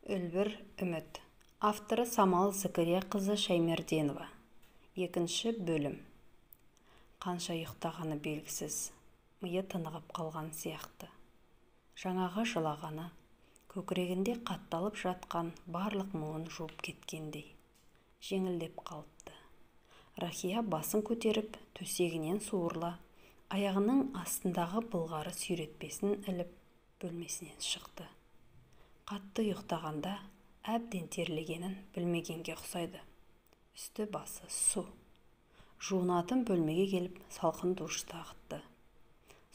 Үлбір үміт. Авторы Самал Зікірия қызы Шаймерденова. Екінші бөлім. Қанша ұйықтағаны белгісіз, миы тынығып қалған сияқты. Жаңағы жылағаны, көкірегінде қатталып жатқан барлық мұңын жуып кеткендей. Жеңілдеп қалыпты. Рахия басын көтеріп, төсегінен суырыла, аяғының астындағы былғары сүйретпесін іліп, бөлмесінен шықты. Қатты ұйықтағанда әбден терлегенін білмегенге ұқсайды. Үсті басы су. Жуынатын бөлмеге келіп, салқын душты ағытты.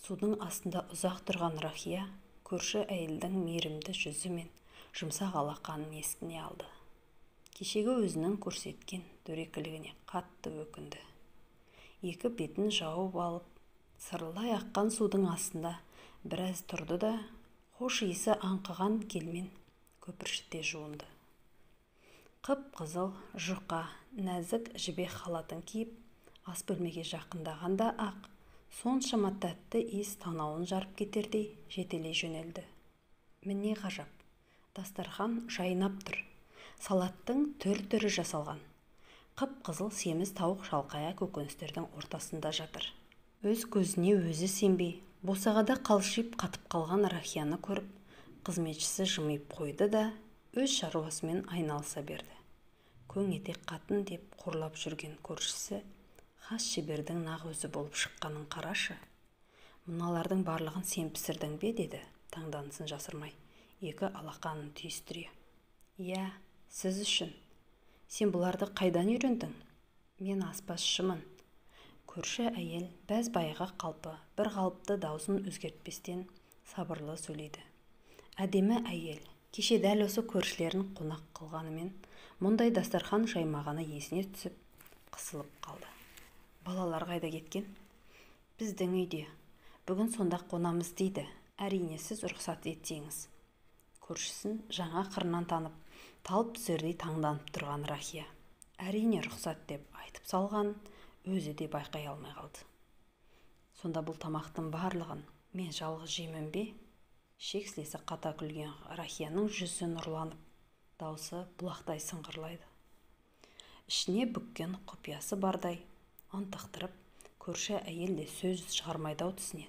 Судың астында ұзақ тұрған Рахия көрші әйелдің мейірімді жүзі мен жұмсақ алақанын есіне алды. Кешегі өзінің көрсеткен дөрекілігіне қатты өкінді. Екі бетін жауып алып, сырылдай аққан судың астында біраз тұрды да, хош иісі аңқыған келмен көпіршіте жуынды. Қып-қызыл, жұқа, нәзік жібек халатын киіп, ас бөлмеге жақындағанда ақ, соншама тәтті иіс танауын жарып кетердей жетелей жөнелді. Міне ғажап, дастархан жайнап тұр. Салаттың түр-түрі жасалған. Қып-қызыл семіз тауық шалқая көкөністердің ортасында жатыр. Өз көзіне өзі сенбей, босағада қалшиып қатып қалған Рахияны көріп, қызметшісі жымиып қойды да, өз шаруасымен айналыса берді. Көң етек қатын деп қорлап жүрген көршісі, хас шебердің нақ өзі болып шыққанын қарашы. Мыналардың барлығын сен пісірдің бе, деді, таңданысын жасырмай, екі алақанын түйістіре. Иә, сіз үшін. Сен бұларды қайдан үйрендің? Мен аспазшымын. Көрші әйел бәз байға қалпы, бір қалыпты даусын өзгертпестен сабырлы сөйлейді. Әдемі әйел, кеше дәл осы көршілерін қонақ қылғанымен, мұндай дастархан жаймағаны есіне түсіп, қысылып қалды. Балалар қайда кеткен? Біздің үйде. Бүгін сонда қонамыз дейді. Әрине сіз рұқсат етсеңіз. Көршісін жаңа қырынан танып, талып түсердей таңданып тұрған Рахия. Әрине рұқсат деп айтып салған, өзі де байқай алмай қалды. Сонда бұл тамақтың барлығын мен жалғыз жеймін бе? Шексілесі қата күлген Рахияның жүзі нұрланып, даусы бұлақтай сыңғырлайды. Ішіне бүккен құпиясы бардай, ынтықтырып, көрші әйел де сөз шығармайды-ау тісінен.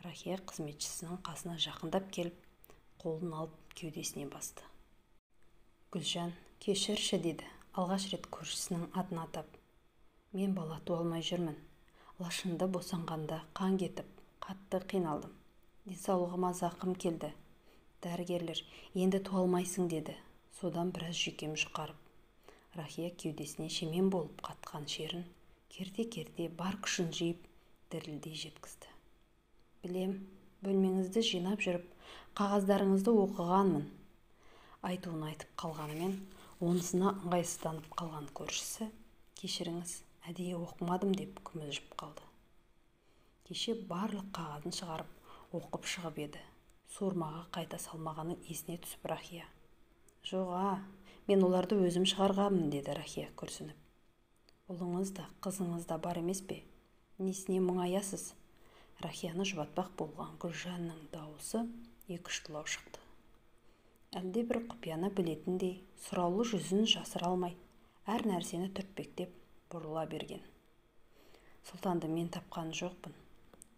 Рахия қызметшісінің қасына жақындап келіп, қолын алып кеудесіне басты. Гүлжан, кешірші, деді, алғаш рет көршісінің атын атап. Мен бала туалмай жүрмін. Лашынды босанғанда қан кетіп, қатты қиналдым. Денсаулығыма зақым келді. Дәрігерлер, енді туалмайсың, деді. Содан біраз жүйкем жұқарып. Рахия кеудесіне шемен болып қатқан шерін керте-керте бар күшін жиып, дірілдей жеткізді. Білем, бөлмеңізді жинап жүріп, қағаздарыңызды оқығанмын. Айтуын айтып қалғанымен, онысына ыңғайсызданып қалған көршісі, кешіріңіз, әдейі оқымадым деп күмілжіп қалды. Кеше барлық қағазын шығарып, оқып шығып еді. Суырмаға қайта салмағаны есіне түсіп Рахия. Жоға, мен оларды өзім шығарғанмын, деді Рахия күрсініп. Ұлыңыз да, қызыңыз да бар емес пе? Несіне мұңаясыз? Рахияны жұбатпақ болған Гүлжанның дауысы екі-үштілау шықты. Әлде бір құпияны білетіндей, сұраулы жүзін жасыра алмай, әр нәрсені түртпектеп бұрыла берген. Сұлтанды мен тапқан жоқпын.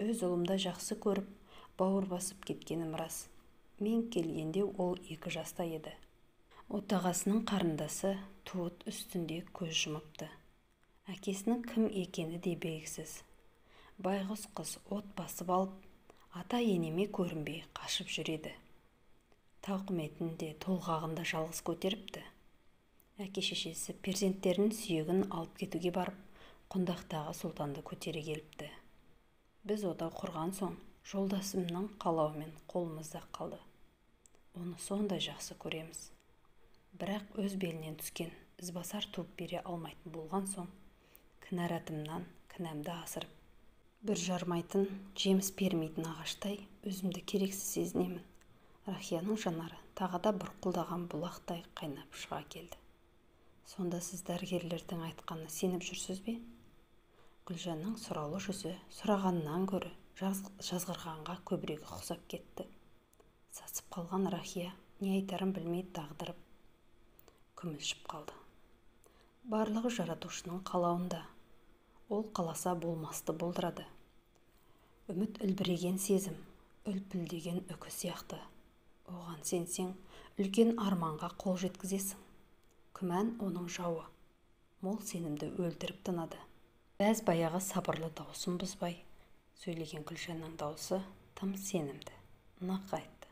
Өз ұлымда жақсы көріп, бауыр басып кеткенім рас. Мен келгенде ол 2 жаста еді. Отағасының қарындасы туыт үстінде көз жұмыпты. Әкесінің кім екені де белгісіз. Байғұс қыз от басып алып, ата енеме көрінбей қашып жүреді. Тауқыметін де толғағында жалғыз көтеріпті. Әке-шешесі перзенттерінің сүйегін алып кетуге барып, құндақтағы сұлтанды көтере келіпті. Біз отау құрған соң, жолдасымның қалауымен қолымызда қалды. Оны сондай жақсы көреміз. Бірақ өз белінен түскен ізбасар туып бере алмайтын болған соң, кінәратымнан кінәмді асырып, бір жармайтын, жеміс бермейтін ағаштай өзімді керексіз сезінемін. Рахияның жанары тағы да бұрқылдаған бұлақтай қайнап шыға келді. Сонда сіз дәрігерлердің айтқанына сеніп жүрсіз бе? Гүлжанның сұраулы жүзі сұрағаннан гөрі жазғырғанға көбірек ұқсап кетті. Сасып қалған Рахия Не айтарын білмей дағдырып күмілшіп қалды. Барлығы жаратушының қалауында. Ол қаласа болмасты болдырады. Үміт үлбіреген сезім, үлпілдеген үкі сияқты. Оған сенсең, үлкен арманға қол жеткізесің. Күмән оның жауы. Мол сенімді өлтіріп тынады. Бәз баяғы сабырлы даусын бұзбай, сөйлеген Гүлжанның даусы тым сенімді, нық айтты.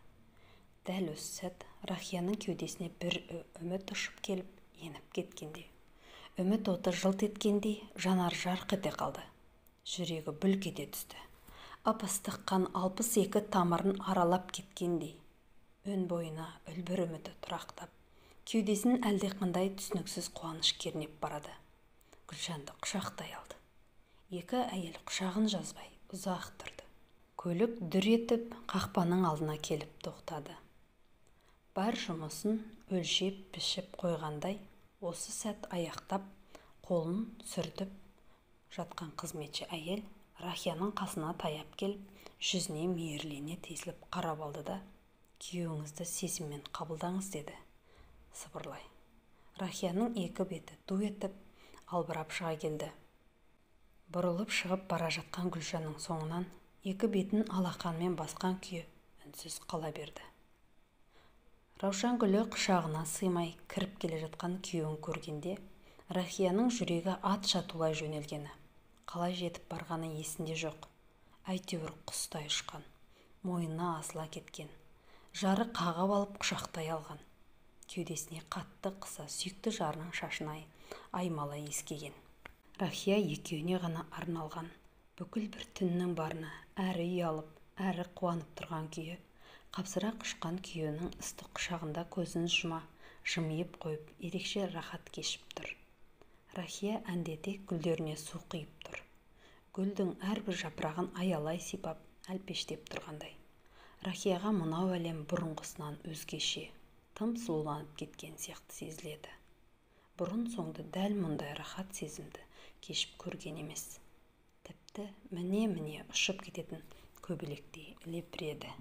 Дәл осы сәт Рахияның кеудесіне бір үміт ұшып келіп, еніп кеткендей. Үміт оты жылт еткендей, жанар жарқ ете қалды. Жүрегі бүлк ете түсті. Ып-ыстық қан 62 тамырын аралап кеткендей. Өн бойына үлбір үміті тұрақтап, кеудесін әлдеқандай түсініксіз қуаныш кернеп барады. Гүлжанды құшақтай алды. Екі әйел құшағын жазбай ұзақ тұрды. Көлік дүр етіп қақпаның алдына келіп тоқтады. Бар жұмысын өлшеп пішіп қойғандай, осы сәт аяқтап, қолын сүртіп жатқан қызметші әйел Рахияның қасына таяп келіп, жүзіне мейірлене тесіліп қарап алды да, күйеуіңізді сезіммен қабылдаңыз деді, сыбырлай. Рахияның екі беті ду етіп, албырап шыға келді. Бұрылып шығып бара жатқан Гүлжанның соңынан екі бетін алақанмен басқан күйі үнсіз қала берді. Раушан гүлі құшағына сыймай кіріп келе жатқан күйеуін көргенде, Рахияның жүрегі атша тулай жөнелгені. Қалай жетіп барғаны есінде жоқ. Әйтеуір құстай ұшқан, мойнына асыла кеткен. Жары қағып алып құшақтай алған. Кеудесіне қатты қыса сүйікті жарының шашын аймалай иіскеген. Рахия екеуіне ғана арналған, бүкіл бір түннің барына әрі ұялып, әрі қуанып тұрған күйі, қапсыра құшқан күйеуінің ыстық құшағында көзін жымиып қойып, ерекше рахат кешіп тұр. Рахия әндете гүлдеріне су құйып тұр. Гүлдің әрбір жапырағын аялай сипап, әлпештеп тұрғандай. Рахияға мынау әлем бұрынғысынан өзгеше, тым сұлуланып кеткен сияқты сезіледі. Бұрын соңды дәл мұндай рахат сезімді кешіп көрген емес. Тіпті міне ұшып кететін көбелектей лепіреді.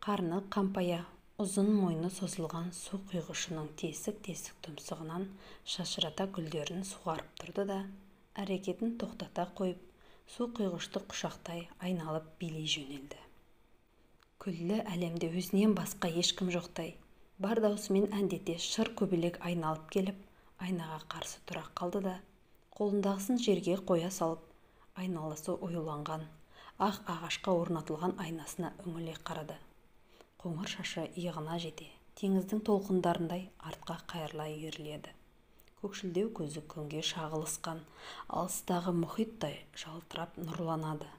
Қарны қампая, ұзын мойны созылған су құйғышының тесік-тесік тұмсығынан шашырата гүлдерін суғарып тұрды да, әрекетін тоқтата қойып, су құйғышты құшақтай айналып билей жөнелді. Күллі әлемде өзінен басқа ешкім жоқтай, бар даусымен әндете шыр көбелек айналып келіп, айнаға қарсы тұра қалды да, қолындағысын жерге қоя салып, айналасы оюланған, ақ ағашқа орнатылған айнасына үңіле қарады. Қоңыр шашы иығына жете, теңіздің толқындарындай артқа қайырыла үйіріледі. Көкшілдеу көзі күнге шағылысқан, алыстағы мұхиттай жалтырап нұрланады.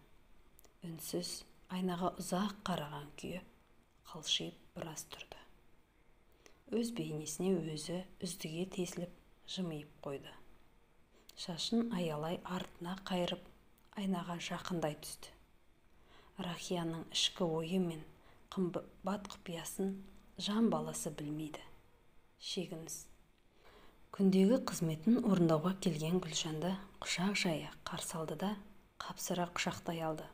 Үнсіз, айнаға ұзақ қараған күйі, қалшиып біраз тұрды. Өз бейнесіне өзі үздіге тесіліп, жымиып қойды. Шашын аялай артына қайырып, айнаға жақындай түсті. Рахияның ішкі ойы мен қымбат құпиясын жан баласы білмейді. Шегініс. Күндегі қызметін орындауға келген Гүлжанды құшақ жая қарсы алды да, қапсыра құшақтай алды.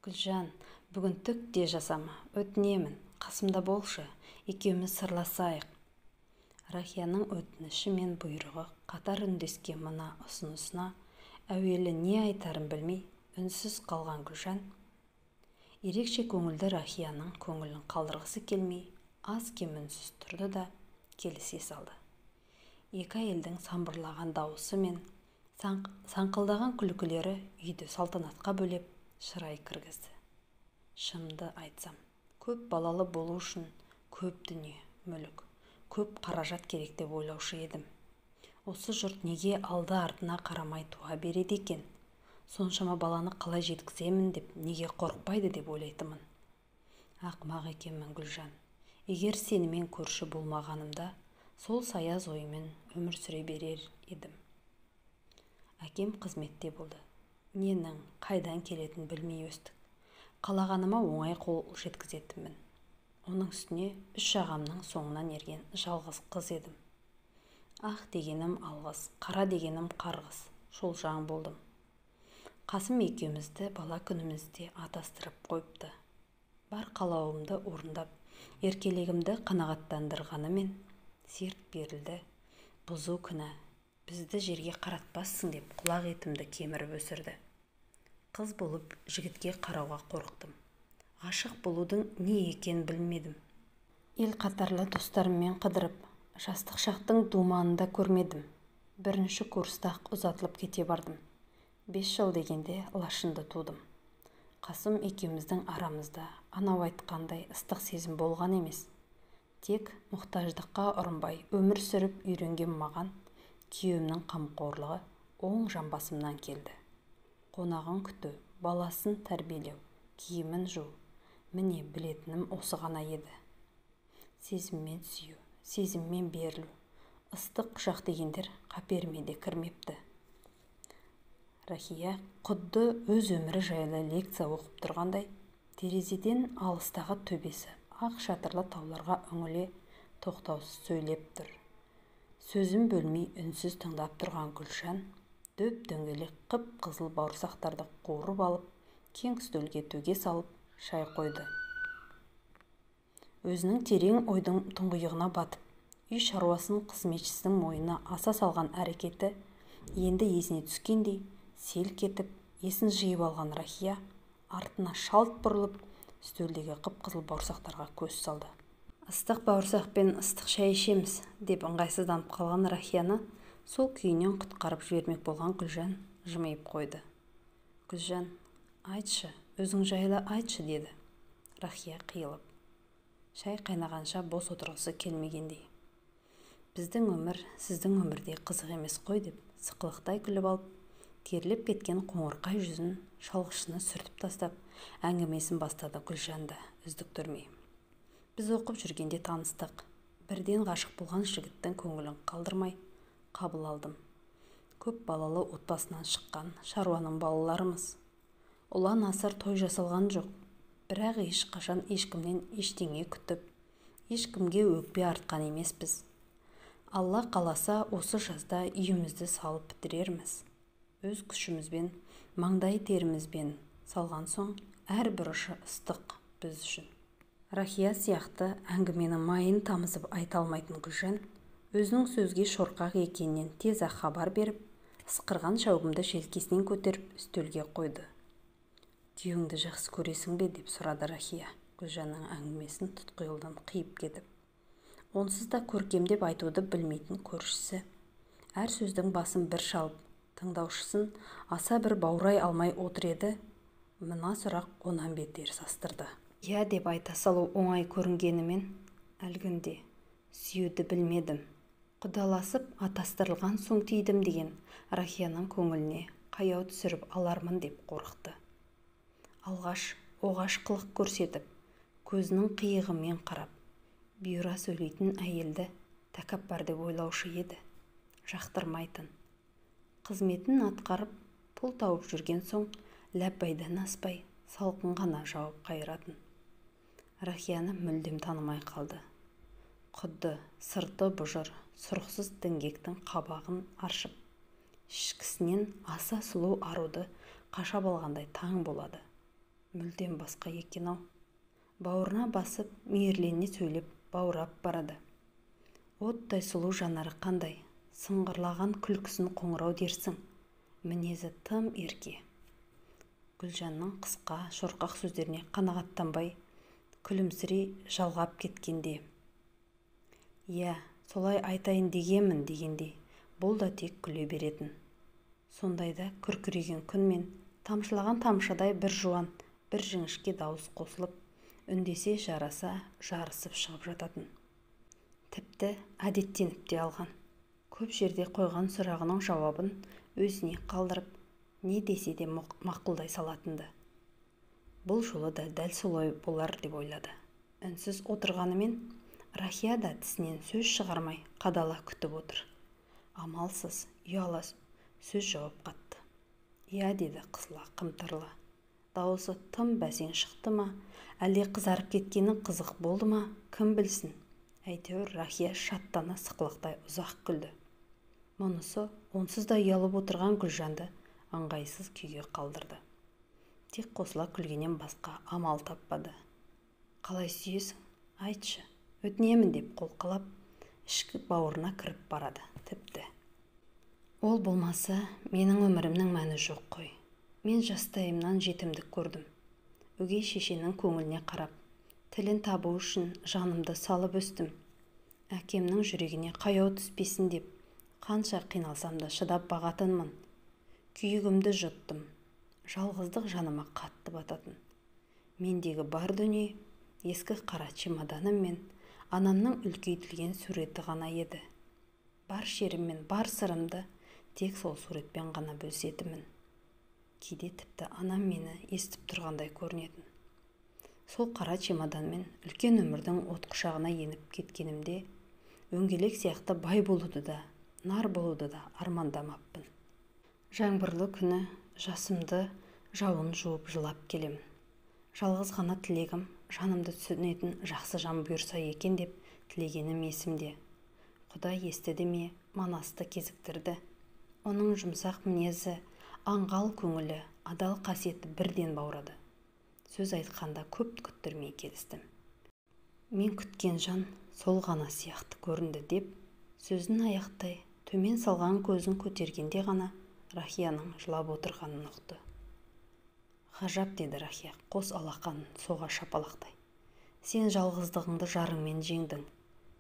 Гүлжан, бүгін түк те жасама, өтінемін, қасымда болшы, екеуміз сырласайық. Рахияның өтініші мен бұйрығы қатар үндескен мына ұсынысына әуелі не айтарын білмей, үнсіз қалған Гүлжан, ерекше көңілді Рахияның көңілін қалдырғысы келмей, аз кем үнсіз тұрды да келісе салды. Екі әйелдің самбырлаған дауысы мен саңқылдаған күлкілері үйді салтанатқа бөлеп шырай кіргізді. Шынымды айтсам, көп балалы болу үшін көп дүние, мүлік, көп қаражат керек деп ойлаушы едім. Осы жұрт неге алды-артына қарамай туа береді екен? Соншама баланы қалай жеткіземін деп неге қорықпайды деп ойлайтымын. Ақымақ екенмін, Гүлжан. Егер сенімен көрші болмағанымда, сол саяз оймен өмір сүре берер едім. Әкем қызметте болды. Ненің, қайдан келетін білмей өстік. Қалағаныма оңай қол жеткізетінмін. Оның үстіне 3 ағамның соңынан ерген жалғыз қыз едім. Ақ дегенім алғыс, қара дегенім қарғыс, шолжаң болдым. Қасым екеумізді бала күнімізде атастырып қойыпты. Бар қалауымды орындап, Еркелігімді қанағаттандырғанымен серт берілді. Бұзу күнә, бізді жерге қаратпассың деп құлақ етімді кеміріп өсірді. Қыз болып жігітке қарауға қорықтым. Ғашық болудың не екенін білмедім. Ел қатарлы достарыммен қыдырып, жастық шақтың думанында көрмедім. Бірінші курста-ақ ұзатылып кете бардым. 5 жыл дегенде лашынды тудым. Қасым екеуміздің арамызда анау айтқандай ыстық сезім болған емес. Тек мұқтаждыққа ұрынбай өмір сүріп үйренген маған күйеуімнің қамқорлығы оң жамбасымнан келді. Қонағын күту, баласын тәрбиелеу, киімін жуу, міне білетінім осы ғана еді. Сезіммен сүю, сезіммен берілу, ыстық құшақ дегендер қаперіме кірмепті. Рахия құдды өз өмірі жайлы лекция оқып тұрғандай, терезеден алыстағы төбесі ақ шатырлы тауларға үңіле тоқтаусыз сөйлеп тұр. Сөзім бөлмей үнсіз тыңдап тұрған Гүлжан дөп-дөңгелек қып-қызыл бауырсақтарды қуырып алып, кең үстелге төге салып, шай қойды. Өзінің терең ойдың тұңғиығына батып, үй шаруасын қызметшісінің мойнына аса салған әрекеті енді есіне түскендей, селк етіп, есін жиып алған Рахия артына шалт бұрылып, үстелдегі қып-қызыл бауырсақтарға көз салды. Ыстық бауырсақпен ыстық шай ішеміз деп ыңғайсызданып қалған Рахияны сол күйінен құтқарып жібермек болған Гүлжан жымиып қойды. Гүлжан, айтшы, өзің жайлы айтшы, деді Рахия қиылып. Шай қайнағанша бос отырғысы келмегендей. Біздің өмір сіздің өмірдей қызық емес қой деп сықылықтай күліп алып, теріліп кеткен қоңырқай жүзін шалғышына сүртіп тастап, әңгімесін бастады Гүлжанды үздіктірмей. Біз оқып жүргенде таныстық. Бірден ғашық болған жігіттің көңілін қалдырмай қабыл алдым. Көп балалы отбасынан шыққан шаруаның балаларымыз. Ұлан асыр той жасалған жоқ. Бірақ ешқашан ешкімнен ештеңе күтіп, ешкімге өкпе артқан емеспіз. Алла қаласа осы жазда үйімізді салып бітірерміз. Өз күшімізбен, маңдай терімізбен салған соң әрбір ұшы ыстық біз үшін. Рахия сияқты әңгімені майын тамызып айта алмайтын Гүлжан өзінің сөзге шорқақ екенінен тез-ақ хабар беріп, ысқырған шәугімді желкесінен көтеріп үстелге қойды. Күйеуіңді жақсы көресің бе деп сұрады Рахия, Гүлжанның әңгімесін тұтқиылдан қиып кетіп. Онсыз да көркемдеп айтуды білмейтін көршісі. Әр сөздің басын бір шалып, тыңдаушысын аса бір баурай алмай отыр еді. Мына сұрақ онан бетер састырды. Я деп айта салу оңай көрінгенімен, әлгінде сүюді білмедім. Құдаласып атастырылған соң тидім деген Рахияның көңіліне қаяу түсіріп алармын деп қорықты. Алғаш оғаш қылық көрсетіп, көзінің қиығымен қарап, бұйыра сөйлейтін әйелді тәкаппар деп ойлаушы еді, жақтырмайтын. Қызметін атқарып, пұл тауып жүрген соң, ләббайдан аспай, салқын ғана жауап қайыратын. Рахияны мүлдем танымай қалды. Құдды сырты бұжыр, сұрықсыз діңгектің қабағын аршып, ішкісінен аса сұлу аруды қашап алғандай таң болады. Мүлдем басқа екен-ау. Бауырына басып, мейірлене сөйлеп, баурап барады. Оттай сұлу жанары қандай, сыңғырлаған күлкісін қоңырау дерсің, мінезі тым ерке. Гүлжанның қысқа, шорқақ сөздеріне қанағаттанбай, күлімсірей жалғап кеткенде. Я, солай айтайын дегенмін дегенде, бұл да тек күле беретін. Сондайда күркіреген күн мен тамшылаған тамшыдай бір жуан, бір жіңішке дауыс қосылып, үндесе жараса жарысып шығып жататын. Тіпті әдеттеніп те алған. Көп жерде қойған сұрағының жауабын өзіне қалдырып, не десе де мақұлдай салатынды. Бұл жолы да дәл солай болар деп ойлады. Үнсіз отырғанымен, Рахия да тісінен сөз шығармай қадала күтіп отыр. Амалсыз, ұяла сөз жауап қатты. Я, деді қысыла қымтырлы. Дауысы тым бәсең шықты ма, әлде қызарып кеткені қызық болды ма, кім білсін. Әйтеуір Рахия шаттана сықылықтай ұзақ күлді. Мұнысы онсыз да ұялып отырған Гүлжанды ыңғайсыз күйге қалдырды. Тек қосыла күлгенен басқа амал таппады. Қалай сүйесің? Айтшы, өтінемін деп қолқалап, ішкі бауырына кіріп барады. Тіпті ол болмаса, менің өмірімнің мәні жоқ қой. Мен жастайымнан жетімдік көрдім. Өгей шешенің көңіліне қарап, тілін табу үшін жанымды салып өстім. Әкемнің жүрегіне қаяу түспесін деп, қанша қиналсам да шыдап бағатынмын. Күйігімді жұттым. Жалғыздық жаныма қатты бататын. Мендегі бар дүние ескі қара чемоданым мен анамның үлкейтілген суреті ғана еді. Бар шерім мен бар сырымды тек сол суретпен ғана бөлісетінмін. Кейде тіпті анам мені естіп тұрғандай көрінетін. Сол қара чемоданмен үлкен өмірдің от құшағына еніп кеткенімде, өңгелек сияқты бай болуды да, нар болуды да армандамаппын. Жаңбырлы күні жасымды жауын жуып жылап келемін. Жалғыз ғана тілегім жанымды түсінетін жақсы жан бұйырса екен деп тілегенім есімде. Құдай естіді ме, Манасты кезіктірді. Оның жұмсақ мінезі, аңғал көңілі, адал қасиеті бірден баурады. Сөз айтқанда көп күттірмей келістім. Мен күткен жан сол ғана сияқты көрінді деп, сөзін аяқтай төмен салған көзін көтергенде ғана Рахияның жылап отырғанын ұқты. Ғажап, деді Рахия, қос алақанын соға шапалақтай. Сен жалғыздығыңды жарыңмен жеңдің.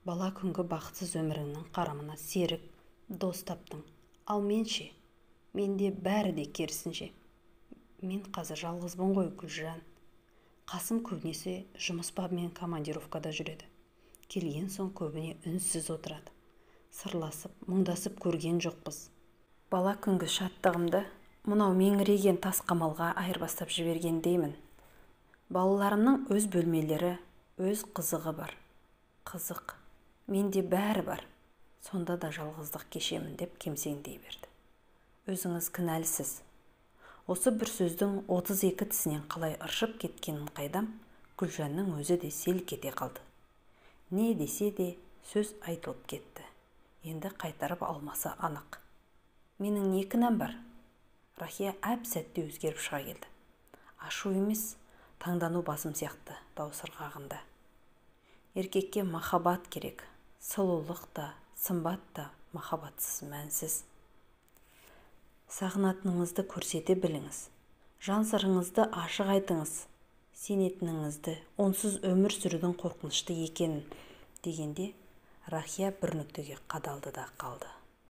Бала күнгі бақытсыз өміріңнің қарамына серік, дос таптың. Ал менше, менде бәрі де керісінше. Мен қазір жалғызбын ғой, Гүлжан. Қасым көбінесе жұмыс бабымен командировкада жүреді. Келген соң көбіне үнсіз отырады. Сырласып, мұңдасып көрген жоқпыз. Бала күнгі шаттығымды мынау меңірейген тас қамалға айырбастап жіберген деймін. Балаларымның өз бөлмелері, өз қызығы бар. Қызық, менде бәрі бар. Сонда да жалғыздық кешемін деп кемсеңдей берді. Өзіңіз кінәлісіз. Осы бір сөздің 32 тісінен қалай ыршып кеткенін қайдам, Гүлжанның өзі де селк ете қалды. Не десе де сөз айтылып кетті. Енді қайтарып алмаса анық. Менің не кінәм бар? Рахия әп-сәтте өзгеріп шыға келді. Ашу емес, таңдану басым сияқты дауыс ырғағында. Еркекке махаббат керек. Сұлулық та, сымбат та махаббатсыз мәнсіз. Сағынатыныңызды көрсете біліңіз. Жан сырыңызды ашық айтыңыз. Сенетініңізді, онсыз өмір сүрудің қорқынышты екенін дегенде, Рахия бір нүктеге қадалды да қалды.